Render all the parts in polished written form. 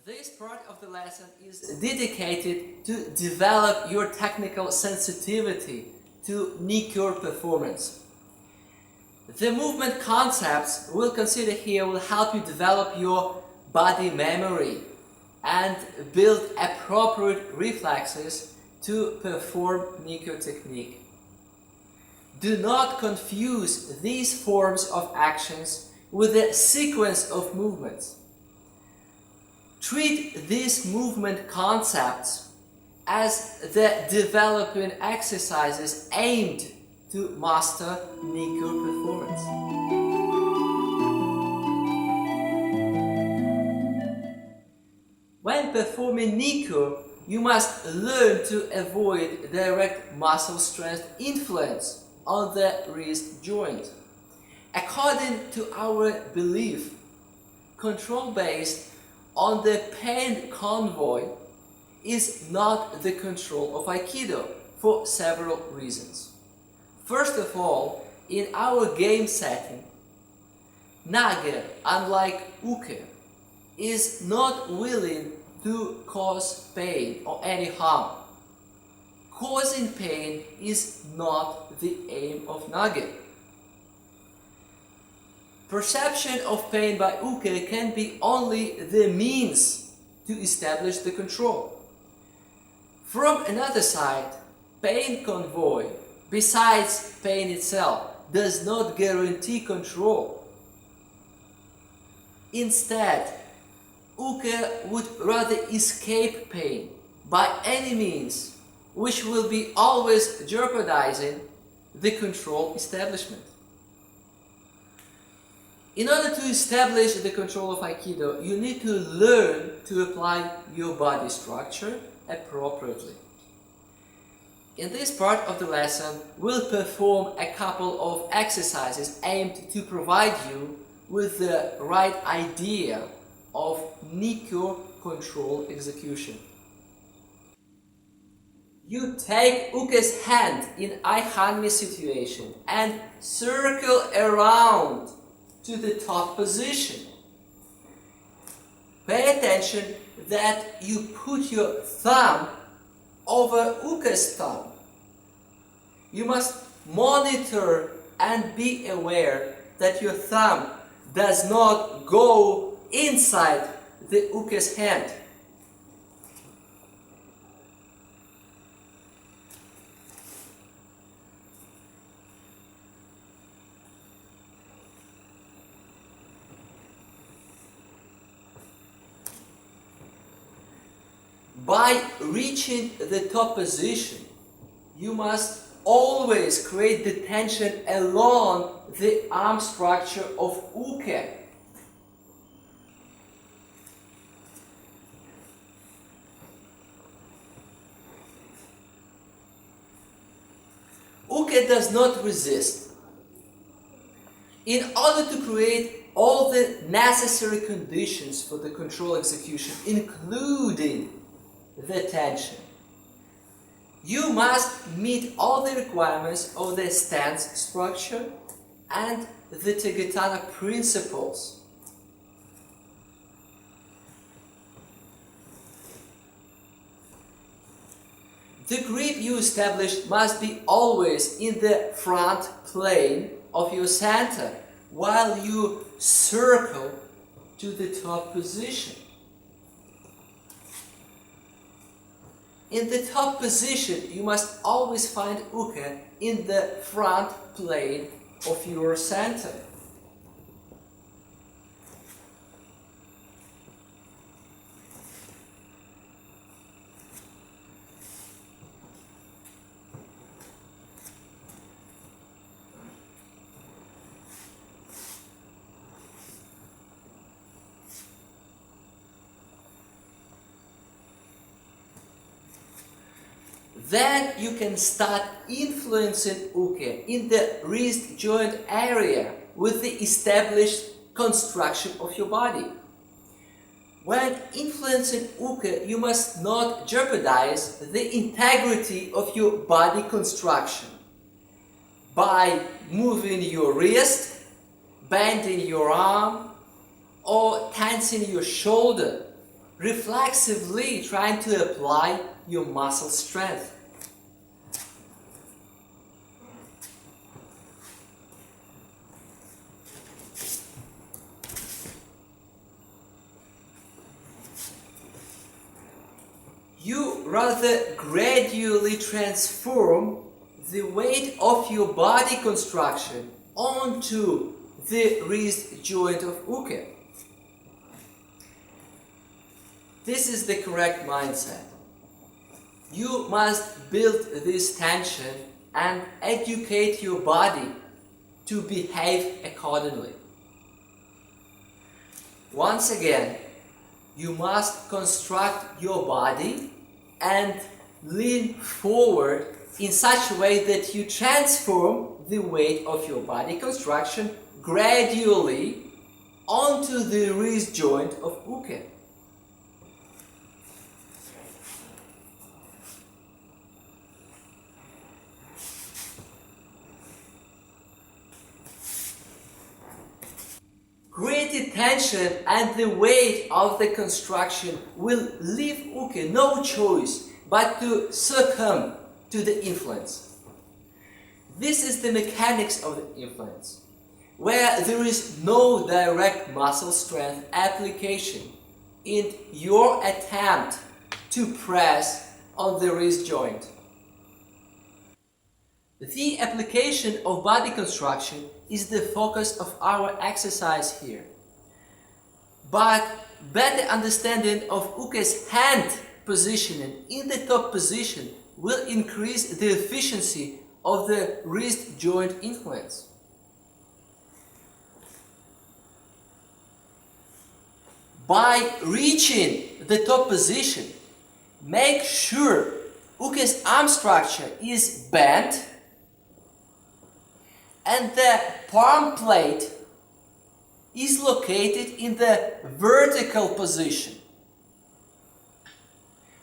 This part of the lesson is dedicated to develop your technical sensitivity to Nikkyo performance. The movement concepts we'll consider here will help you develop your body memory and build appropriate reflexes to perform Nikkyo technique. Do not confuse these forms of actions with a sequence of movements. Treat these movement concepts as the developing exercises aimed to master Nikkyo performance. When performing Nikkyo, you must learn to avoid direct muscle strength influence on the wrist joint. According to our belief, control based on the pain convoy is not the control of Aikido for several reasons. First of all, in our game setting, Nage, unlike Uke, is not willing to cause pain or any harm. Causing pain is not the aim of Nage. Perception of pain by Uke can be only the means to establish the control. From another side, pain convoy, besides pain itself, does not guarantee control. Instead, Uke would rather escape pain by any means, which will be always jeopardizing the control establishment. In order to establish the control of Aikido, you need to learn to apply your body structure appropriately. In this part of the lesson, we'll perform a couple of exercises aimed to provide you with the right idea of Nikkyo control execution. You take Uke's hand in I-Hanmi situation and circle around to the top position. Pay attention that you put your thumb over Uke's thumb. You must monitor and be aware that your thumb does not go inside the Uke's hand. By reaching the top position, you must always create the tension along the arm structure of Uke. Uke does not resist. In order to create all the necessary conditions for the control execution, including the tension, you must meet all the requirements of the stance structure and the Tegetana principles. The grip you establish must be always in the front plane of your center while you circle to the top position. In the top position, you must always find Uke in the front plane of your center. Then you can start influencing Uke in the wrist joint area with the established construction of your body. When influencing Uke, you must not jeopardize the integrity of your body construction by moving your wrist, bending your arm, or tensing your shoulder. reflexively trying to apply your muscle strength. You rather gradually transform the weight of your body construction onto the wrist joint of uke. This is the correct mindset. You must build this tension and educate your body to behave accordingly. Once again, you must construct your body and lean forward in such a way that you transform the weight of your body construction gradually onto the wrist joint of uke. Created tension and the weight of the construction will leave uke no choice but to succumb to the influence. This is the mechanics of the influence, where there is no direct muscle strength application in your attempt to press on the wrist joint. The application of body construction is the focus of our exercise here. But better understanding of uke's hand positioning in the top position will increase the efficiency of the wrist joint influence. By reaching the top position, make sure uke's arm structure is bent and the palm plate is located in the vertical position.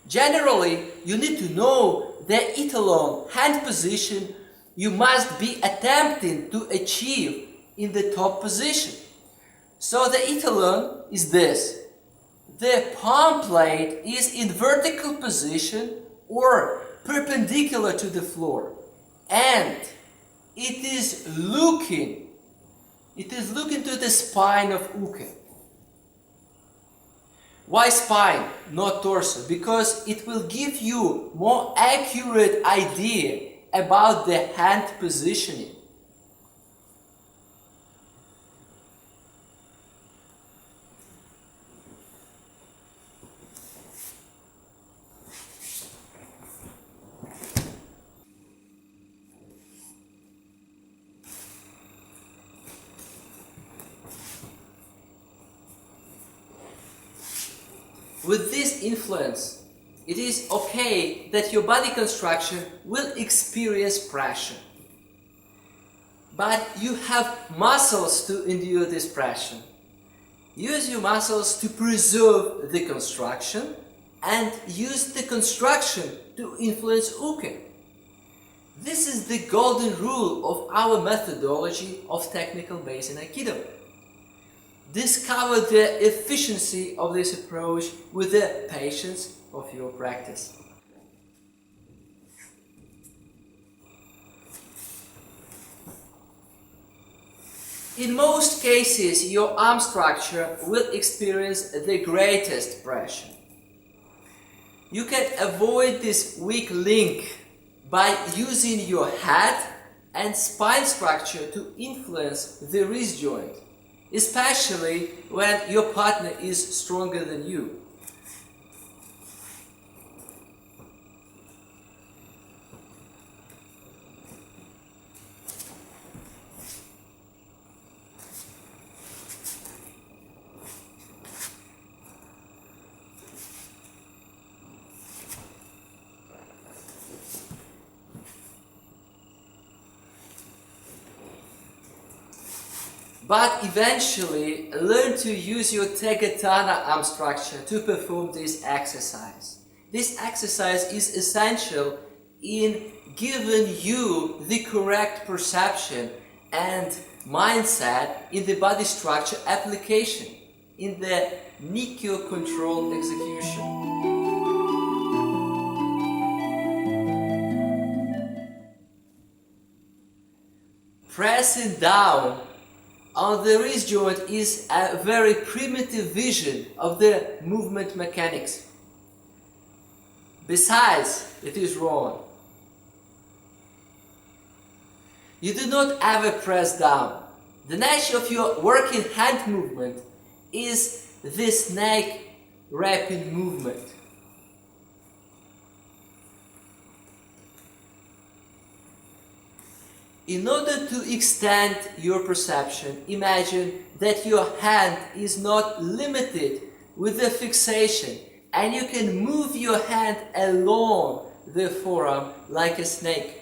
Generally, you need to know the etalon hand position you must be attempting to achieve in the top position. So the etalon is this. The palm plate is in vertical position or perpendicular to the floor, and it is looking to the spine of uke. Why spine, not torso? Because it will give you more accurate idea about the hand positioning. With this influence, it is okay that your body construction will experience pressure. But you have muscles to endure this pressure. Use your muscles to preserve the construction and use the construction to influence uke. This is the golden rule of our methodology of technical base in Aikido. Discover the efficiency of this approach with the patience of your practice. In most cases, your arm structure will experience the greatest pressure. You can avoid this weak link by using your head and spine structure to influence the wrist joint, especially when your partner is stronger than you. But eventually, learn to use your Tegatana arm structure to perform this exercise. This exercise is essential in giving you the correct perception and mindset in the body structure application. in the Nikkyo controlled execution. Pressing down on the wrist joint is a very primitive vision of the movement mechanics. Besides, it is wrong. You do not ever press down. The nature of your working hand movement is the snake wrapping movement. In order to extend your perception, imagine that your hand is not limited with the fixation and you can move your hand along the forearm like a snake.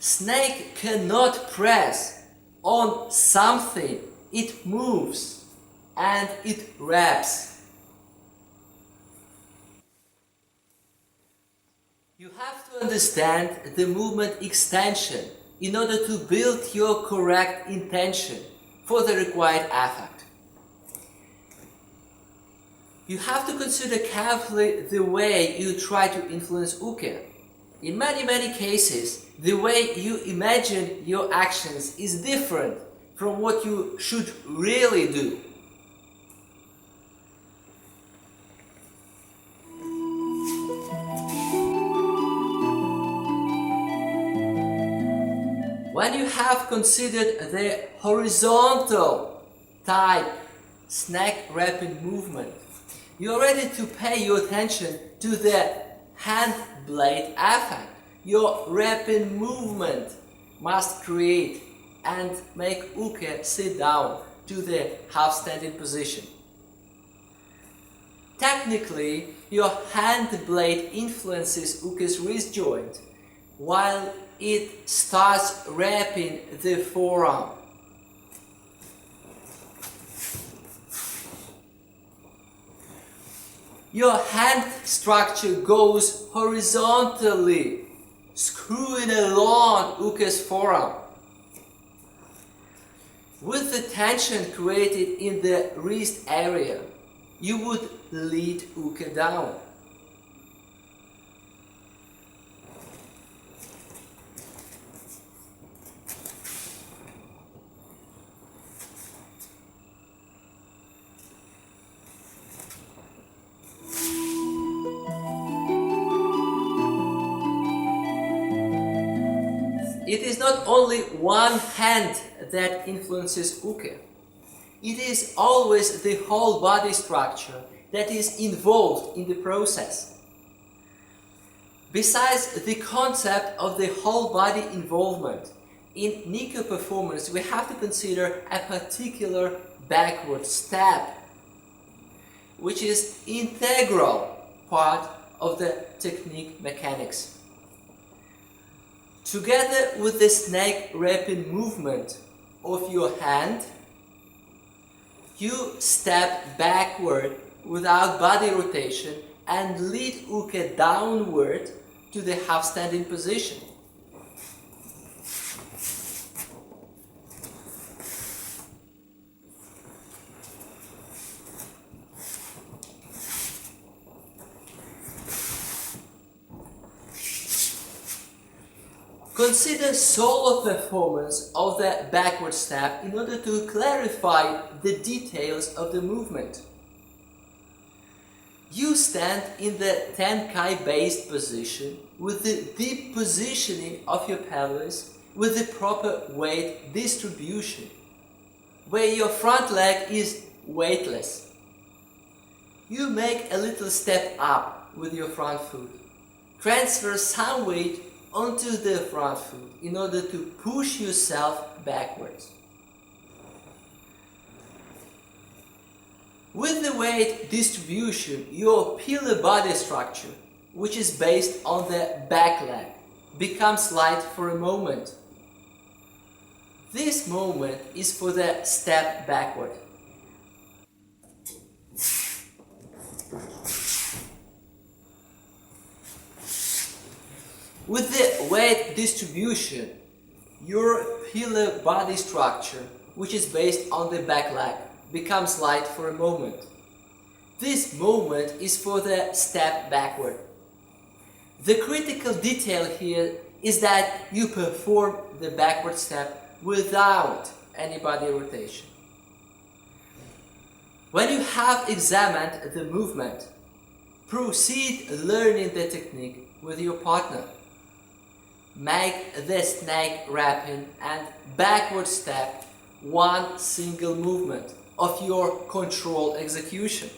Snake cannot press on something, it moves and it wraps. You have to understand the movement extension in order to build your correct intention for the required effect. You have to consider carefully the way you try to influence uke. In many cases, the way you imagine your actions is different from what you should really do. When you have considered the horizontal type snake wrapping movement, you are ready to pay your attention to the hand blade effect. Your wrapping movement must create and make uke sit down to the half standing position. Technically, your hand blade influences uke's wrist joint while it starts wrapping the forearm. Your hand structure goes horizontally, screwing along uke's forearm. With the tension created in the wrist area, you would lead uke down. It is not only one hand that influences uke. It is always the whole body structure that is involved in the process. Besides the concept of the whole body involvement, in Nikkyo performance we have to consider a particular backward step, which is integral part of the technique mechanics. Together with the snake wrapping movement of your hand, you step backward without body rotation and lead uke downward to the half standing position. Consider solo performance of the backward step in order to clarify the details of the movement. You stand in the Tenkai based position with the deep positioning of your pelvis with the proper weight distribution, where your front leg is weightless. You make a little step up with your front foot. Transfer some weight onto the front foot in order to push yourself backwards. With the weight distribution, your pillar body structure, which is based on the back leg, becomes light for a moment. This moment is for the step backward. With the weight distribution, your pillar body structure, which is based on the back leg, becomes light for a moment. This movement is for the step backward. The critical detail here is that you perform the backward step without any body rotation. When you have examined the movement, proceed learning the technique with your partner. Make the snake wrapping and backward step one single movement of your control execution.